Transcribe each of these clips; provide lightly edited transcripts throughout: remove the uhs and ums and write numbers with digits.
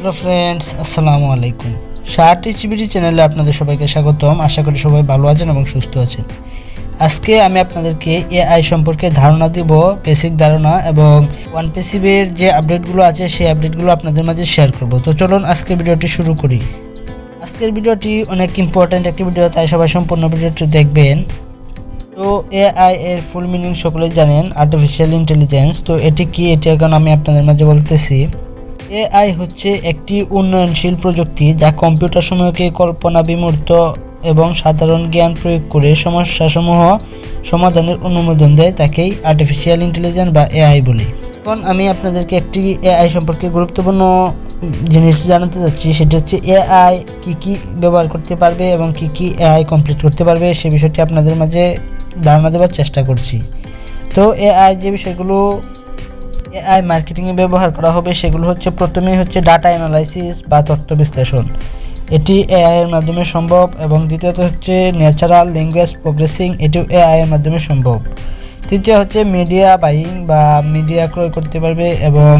Hello friends, আসসালামু আলাইকুম। টিচিবিটি চ্যানেলে আপনাদের সবাইকে স্বাগতম। আশা করি সবাই ভালো আছেন এবং সুস্থ আছেন। আজকে আমি আপনাদেরকে এআই সম্পর্কে ধারণা দিব, বেসিক ধারণা, এবং ওয়ানপ্যাসিভের যে আপডেটগুলো আছে সেই আপডেটগুলো আপনাদের মাঝে শেয়ার করব। তো চলুন আজকের ভিডিওটি শুরু করি। আজকের ভিডিওটি অনেক ইম্পর্ট্যান্ট একটি ভিডিও, তাই সবাই সম্পূর্ণ ভিডিওটি দেখবেন। তো এআই এর ফুল মিনিং সকলেই জানেন, আর্টিফিশিয়াল ইন্টেলিজেন্স। তো এটি কি, এটি এখন আমি আপনাদের মাঝে বলতেছি। এআই হচ্ছে একটি উন্নয়নশীল প্রযুক্তি যা কম্পিউটার সমূহকে কল্পনা বিমূর্ত এবং সাধারণ জ্ঞান প্রয়োগ করে সমস্যাসমূহ সমাধানের অনুমোদন দেয়। তাকেই আর্টিফিশিয়াল ইন্টেলিজেন্স বা এআই বলি। এখন আমি আপনাদেরকে একটি এআই সম্পর্কে গুরুত্বপূর্ণ জিনিস জানাতে যাচ্ছি। সেটি হচ্ছে এআই কি ব্যবহার করতে পারবে এবং কি এআই কমপ্লিট করতে পারবে, সে বিষয়টি আপনাদের মাঝে ধারণা দেওয়ার চেষ্টা করছি। তো এআই যে বিষয়গুলো এআই মার্কেটিংয়ে ব্যবহার করা হবে সেগুলো হচ্ছে, প্রথমেই হচ্ছে ডাটা অ্যানালাইসিস বা তথ্য বিশ্লেষণ। এটি এআই এর মাধ্যমে সম্ভব। এবং দ্বিতীয়ত হচ্ছে ন্যাচারাল ল্যাঙ্গুয়েজ প্রসেসিং, এটিও এআই এর মাধ্যমে সম্ভব। তৃতীয় হচ্ছে মিডিয়া বাইং বা মিডিয়া ক্রয় করতে পারবে, এবং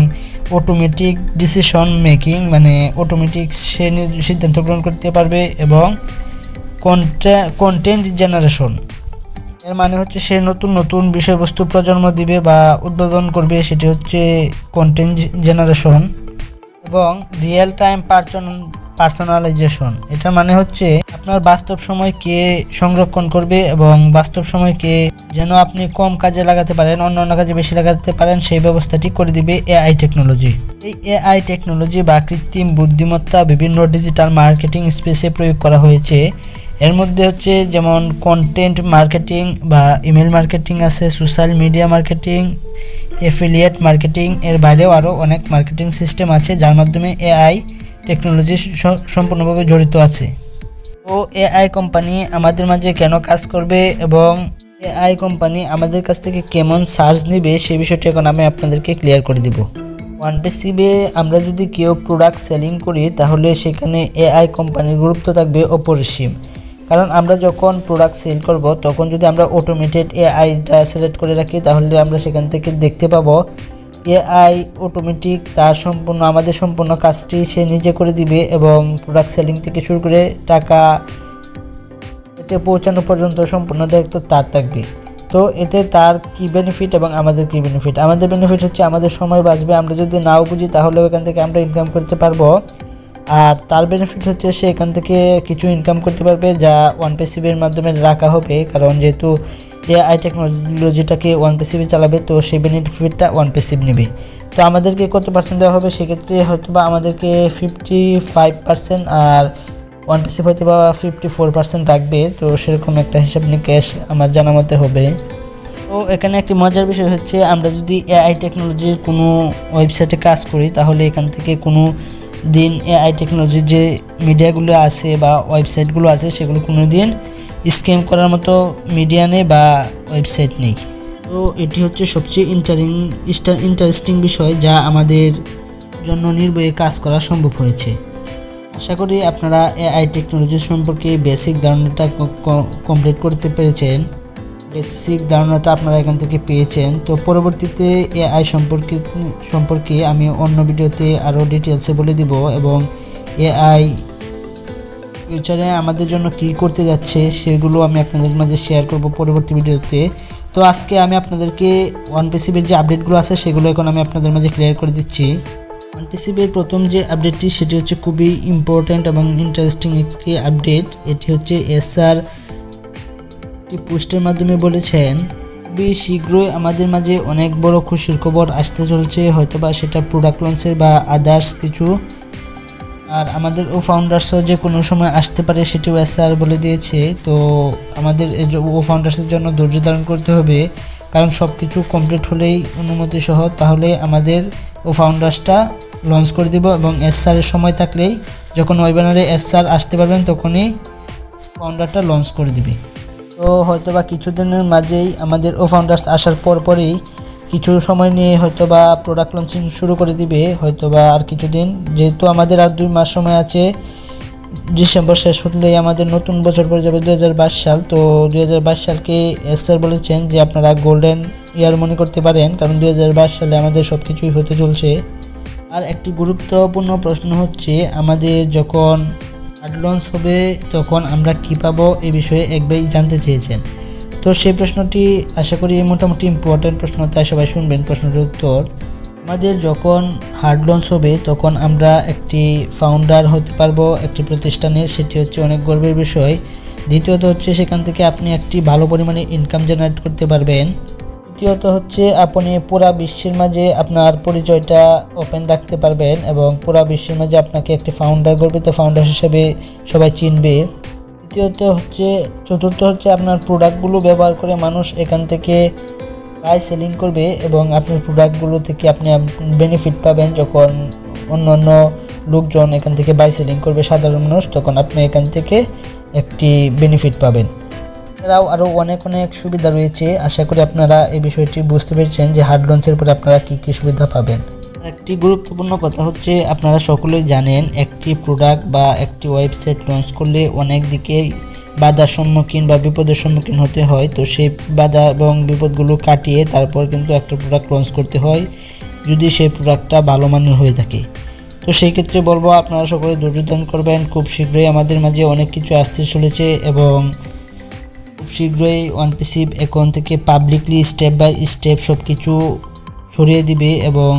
অটোমেটিক ডিসিশন মেকিং, মানে অটোমেটিক সে সিদ্ধান্ত গ্রহণ করতে পারবে, এবং কন্টেন্ট জেনারেশন, এর মানে হচ্ছে সে নতুন নতুন বিষয়বস্তু প্রজন্ম দিবে বা উদ্ভাবন করবে, সেটি হচ্ছে কন্টেন্ট জেনারেশন। এবং রিয়েল টাইম পার্সোনালাইজেশন, এটার মানে হচ্ছে আপনার বাস্তব সময়কে সংরক্ষণ করবে এবং বাস্তব সময়কে যেন আপনি কম কাজে লাগাতে পারেন, অন্য কাজে বেশি লাগাতে পারেন, সেই ব্যবস্থাটি করে দিবে এআই টেকনোলজি। এই এআই টেকনোলজি বা কৃত্রিম বুদ্ধিমত্তা বিভিন্ন ডিজিটাল মার্কেটিং স্পেসে প্রয়োগ করা হয়েছে। এর মধ্যে হচ্ছে যেমন কন্টেন্ট মার্কেটিং বা ইমেল মার্কেটিং আছে, social media marketing, affiliate marketing, এর বাইরেও আরও অনেক মার্কেটিং সিস্টেম আছে যার মাধ্যমে এআই টেকনোলজি সম্পূর্ণভাবে জড়িত আছে। তো এআই কোম্পানি আমাদের মাঝে কেন কাজ করবে এবং এআই কোম্পানি আমাদের কাছ থেকে কেমন চার্জ নেবে, সে বিষয়টি এখন আমি আপনাদেরকে ক্লিয়ার করে দিব। ওয়ানপ্যাসিভে আমরা যদি কেউ প্রোডাক্ট সেলিং করি তাহলে সেখানে এআই কোম্পানির গুরুত্ব থাকবে অপরিসীম। কারণ আমরা যখন প্রোডাক্ট সেল করব তখন যদি আমরা অটোমেটেড এআইটা সিলেক্ট করে রাখি তাহলে আমরা সেখান থেকে দেখতে পাবো এআই অটোমেটিক তার আমাদের সম্পূর্ণ কাজটি সে নিজে করে দিবে, এবং প্রোডাক্ট সেলিং থেকে শুরু করে টাকা এটা পৌঁছানো পর্যন্ত সম্পূর্ণ দায়িত্ব তার থাকবে। তো এতে তার কি বেনিফিট এবং আমাদের কি বেনিফিট? আমাদের বেনিফিট হচ্ছে আমাদের সময় বাঁচবে, আমরা যদি নাও বুঝি তাহলেও এখান থেকে আমরা ইনকাম করতে পারবো। আর তার বেনিফিট হচ্ছে সে এখান থেকে কিছু ইনকাম করতে পারবে যা ওয়ানপ্যাসিভের মাধ্যমে রাখা হবে, কারণ যেহেতু এআই টেকনোলজিটাকে ওয়ানপ্যাসিভে চালাবে তো সেই বেনিফিটটা ওয়ানপ্যাসিভ নেবে। তো আমাদেরকে কত পার্সেন্ট দেওয়া হবে? সেক্ষেত্রে হয়তো বা আমাদেরকে 55% আর ওয়ানপ্যাসিভ হয়তো বা 54% রাখবে। তো সেরকম একটা হিসাব নিকেশ আমার জানা মতে হবে। তো এখানে একটি মজার বিষয় হচ্ছে, আমরা যদি এআই টেকনোলজির কোনো ওয়েবসাইটে কাজ করি তাহলে এখান থেকে কোনো দিন এআই টেকনোলজির যে মিডিয়াগুলো আছে বা ওয়েবসাইটগুলো আছে সেগুলো কোনো দিন স্ক্যাম করার মতো মিডিয়া নেই বা ওয়েবসাইট নেই। তো এটি হচ্ছে সবচেয়ে ইন্টারেস্টিং বিষয় যা আমাদের জন্য নির্ভয়ে কাজ করা সম্ভব হয়েছে। আশা করি আপনারা এআই টেকনোলজি সম্পর্কে বেসিক ধারণাটা কমপ্লিট করতে পেরেছেন, বেসিক ধারণাটা আপনারা এখান থেকে পেয়েছেন। তো পরবর্তীতে এআই সম্পর্কে আমি অন্য ভিডিওতে আরও ডিটেলসে বলে দিব, এবং এআই ফিউচারে আমাদের জন্য কি করতে যাচ্ছে সেগুলো আমি আপনাদের মাঝে শেয়ার করব পরবর্তী ভিডিওতে। তো আজকে আমি আপনাদেরকে ওয়ানপ্যাসিভের যে আপডেটগুলো আছে সেগুলো এখন আমি আপনাদের মাঝে ক্লিয়ার করে দিচ্ছি। ওয়ানপ্যাসিভের প্রথম যে আপডেটটি সেটি হচ্ছে খুবই ইম্পর্ট্যান্ট এবং ইন্টারেস্টিং একটি আপডেট। এটি হচ্ছে এসআর একটি পোস্টের মাধ্যমে বলেছেন, খুবই শীঘ্রই আমাদের মাঝে অনেক বড় খুশির খবর আসতে চলছে, হয়তোবা সেটা প্রোডাক্ট লঞ্চের বা আদার্স কিছু। আর আমাদের ফাউন্ডার্সও যে কোনো সময় আসতে পারে সেটিও এসআর বলে দিয়েছে। তো আমাদের ফাউন্ডার্সের জন্য ধৈর্য ধারণ করতে হবে, কারণ সব কিছু কমপ্লিট হলেই অনুমতি সহ তাহলে আমাদের ফাউন্ডার্সটা লঞ্চ করে দিব, এবং এসআরের সময় থাকলেই যখন ওয়েবিনারে এসআর আসতে পারবেন তখনই ফাউন্ডারটা লঞ্চ করে দিবে। তো হয়তোবা কিছুদিনের মাঝেই আমাদের ফাউন্ডার্স আসার পরই কিছু সময় নিয়ে হয়তোবা প্রোডাক্ট লঞ্চিং শুরু করে দিবে, হয়তোবা আর কিছুদিন, যেহেতু আমাদের আর 2 মাস সময় আছে। ডিসেম্বর শেষ হলেই আমাদের নতুন বছর পড়ে যাবে 2022 সাল। তো 2022 সালকে স্যার বলেছেন যে আপনারা গোল্ডেন ইয়ার মনে করতে পারেন, কারণ 2022 সালে আমাদের সব কিছুই হতে চলছে। আর একটি গুরুত্বপূর্ণ প্রশ্ন হচ্ছে, আমাদের যখন হার্ড লঞ্চ হবে তখন আমরা কি পাবো এই বিষয়ে এক ভাই জানতে চেয়েছেন। তো সেই প্রশ্নটি আশা করি মোটামুটি ইম্পর্টেন্ট প্রশ্ন, তাই সবাই শুনবেন প্রশ্নটির উত্তর। আমাদের যখন হার্ড লঞ্চ হবে তখন আমরা একটি ফাউন্ডার হতে পারবো একটি প্রতিষ্ঠানের, সেটি হচ্ছে অনেক গর্বের বিষয়। দ্বিতীয়ত হচ্ছে সেখান থেকে আপনি একটি ভালো পরিমাণে ইনকাম জেনারেট করতে পারবেন। তৃতীয়ত হচ্ছে আপনি পুরা বিশ্বের মাঝে আপনার পরিচয়টা ওপেন রাখতে পারবেন এবং পুরা বিশ্বের মাঝে আপনাকে একটি গর্বিত ফাউন্ডার হিসেবে সবাই চিনবে। চতুর্থ হচ্ছে আপনার প্রোডাক্টগুলো ব্যবহার করে মানুষ এখান থেকে বাই সেলিং করবে এবং আপনার প্রোডাক্টগুলো থেকে আপনি বেনিফিট পাবেন। যখন অন্য লোকজন এখান থেকে বাই সেলিং করবে, সাধারণ মানুষ, তখন আপনি এখান থেকে একটি বেনিফিট পাবেন। এছাড়াও আরও অনেক সুবিধা রয়েছে। আশা করি আপনারা এই বিষয়টি বুঝতে পেরেছেন যে হার্ড লঞ্চের পরে আপনারা কী সুবিধা পাবেন। একটি গুরুত্বপূর্ণ কথা হচ্ছে, আপনারা সকলেই জানেন একটি প্রোডাক্ট বা একটি ওয়েবসাইট লঞ্চ করলে অনেক দিকেই বাধার সম্মুখীন বা বিপদের সম্মুখীন হতে হয়। তো সেই বাধা এবং বিপদগুলো কাটিয়ে তারপর কিন্তু একটা প্রোডাক্ট লঞ্চ করতে হয়, যদি সেই প্রোডাক্টটা ভালো মানের হয়ে থাকে। তো সেই ক্ষেত্রে বলবো আপনারা সকলে ধৈর্য ধারণ করবেন। খুব শীঘ্রই আমাদের মাঝে অনেক কিছু আসতে চলেছে এবং খুব শীঘ্রই অনপ্যাসিভ অ্যাকাউন্ট থেকে পাবলিকলি স্টেপ বাই স্টেপ সব কিছু ছড়িয়ে দিবে এবং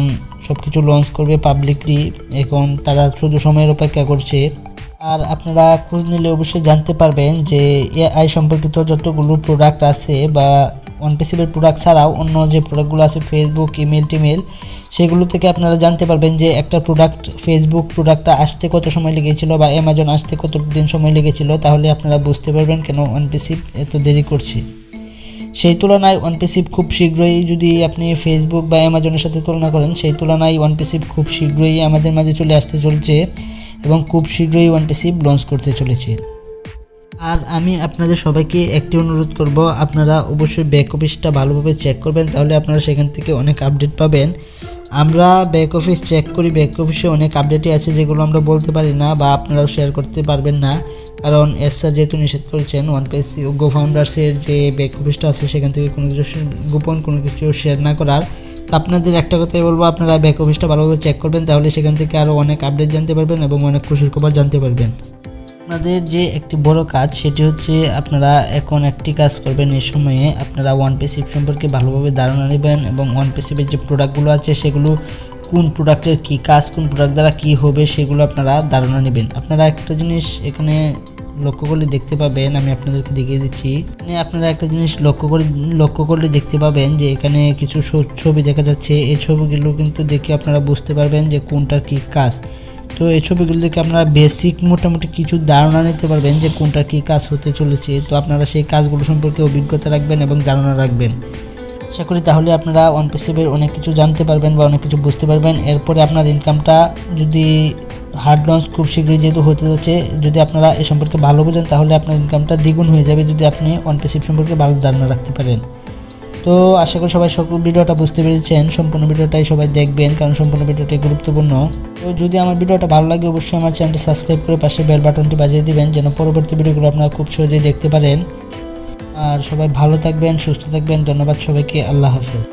সব কিছু লঞ্চ করবে পাবলিকলি। এখন তারা শুধু সময়ের অপেক্ষা করছে। আর আপনারা খোঁজ নিলে অবশ্যই জানতে পারবেন যে এআই সম্পর্কিত যতগুলো প্রোডাক্ট আছে বা অনপ্যাসিভের প্রোডাক্ট ছাড়াও অন্য যে প্রোডাক্টগুলো আছে, ফেসবুক, ইমেল, সেগুলো থেকে আপনারা জানতে পারবেন যে একটা ফেসবুক প্রোডাক্টটা আসতে কত সময় লেগেছিল বা অ্যামাজন আসতে কত দিন সময় লেগেছিল। তাহলে আপনারা বুঝতে পারবেন কেন অনপ্যাসিভ এত দেরি করছে। সেই তুলনায় অনপ্যাসিভ খুব শীঘ্রই, যদি আপনি ফেসবুক বা অ্যামাজনের সাথে তুলনা করেন, সেই তুলনায় অনপ্যাসিভ খুব শীঘ্রই আমাদের মাঝে চলে আসতে চলছে এবং খুব শীঘ্রই অনপ্যাসিভ লঞ্চ করতে চলেছে। আর আমি আপনাদের সবাইকে একটি অনুরোধ করব, আপনারা অবশ্যই ব্যাক অফিসটা ভালোভাবে চেক করবেন, তাহলে আপনারা সেখান থেকে অনেক আপডেট পাবেন। আমরা ব্যাক অফিস চেক করি, ব্যাক অফিসে অনেক আপডেটই আছে যেগুলো আমরা বলতে পারি না বা আপনারাও শেয়ার করতে পারবেন না, কারণ স্যার যেহেতু নিষেধ করেছেন অনপ্যাসিভ ফাউন্ডার্সের যে ব্যাক অফিসটা আছে সেখান থেকে কোনো কিছু গোপন কোনো কিছু শেয়ার না করার। তো আপনাদের একটা কথাই বলবো, আপনারা ব্যাক অফিসটা ভালোভাবে চেক করবেন, তাহলে সেখান থেকে আরও অনেক আপডেট জানতে পারবেন এবং অনেক খুশির খবর জানতে পারবেন। আপনাদের যে একটি বড় কাজ সেটি হচ্ছে আপনারা এখন একটি কাজ করবেন, এই সময়ে আপনারা অনপ্যাসিভ সম্পর্কে ভালোভাবে ধারণা নেবেন এবং অনপ্যাসিভের যে প্রোডাক্টগুলো আছে সেগুলো কোন প্রোডাক্টের কী কাজ, কোন প্রোডাক্ট দ্বারা কী হবে সেগুলো আপনারা ধারণা নেবেন। আপনারা একটা জিনিস এখানে লক্ষ্য করলে দেখতে পাবেন, আমি আপনাদেরকে দেখিয়ে দিচ্ছি। মানে আপনারা একটা জিনিস লক্ষ্য করলে দেখতে পাবেন যে এখানে কিছু ছবি দেখা যাচ্ছে। এই ছবিগুলো কিন্তু দেখে আপনারা বুঝতে পারবেন যে কোনটার কী কাজ। তো এই ছবিগুলো দেখে আপনারা বেসিক মোটামুটি কিছু ধারণা নিতে পারবেন যে কোনটার কী কাজ হতে চলেছে। তো আপনারা সেই কাজগুলো সম্পর্কে অভিজ্ঞতা রাখবেন এবং ধারণা রাখবেন। আশা করি তাহলে আপনারা অনপ্যাসিভের অনেক কিছু জানতে পারবেন বা অনেক কিছু বুঝতে পারবেন। এরপরে আপনার ইনকামটা, যদি হার্ড লঞ্চ খুব শীঘ্রই যেহেতু হতে যাচ্ছে, যদি আপনারা এ সম্পর্কে ভালো বোঝেন তাহলে আপনার ইনকামটা দ্বিগুণ হয়ে যাবে যদি আপনি অনপ্যাসিভ সম্পর্কে ভালো ধারণা রাখতে পারেন। তো আশা করি সবাই ভিডিওটা বুঝতে পেরেছেন। সম্পূর্ণ ভিডিওটাই সবাই দেখবেন, কারণ সম্পূর্ণ ভিডিওটাই গুরুত্বপূর্ণ। তো যদি আমার ভিডিওটা ভালো লাগে অবশ্যই আমার চ্যানেলটি সাবস্ক্রাইব করে পাশে বেল বাটনটি বাজিয়ে দিবেন, যেন পরবর্তী ভিডিওগুলো আপনারা খুব সহজেই দেখতে পারেন। আর সবাই ভালো থাকবেন, সুস্থ থাকবেন। ধন্যবাদ সবাইকে। আল্লাহ হাফেজ।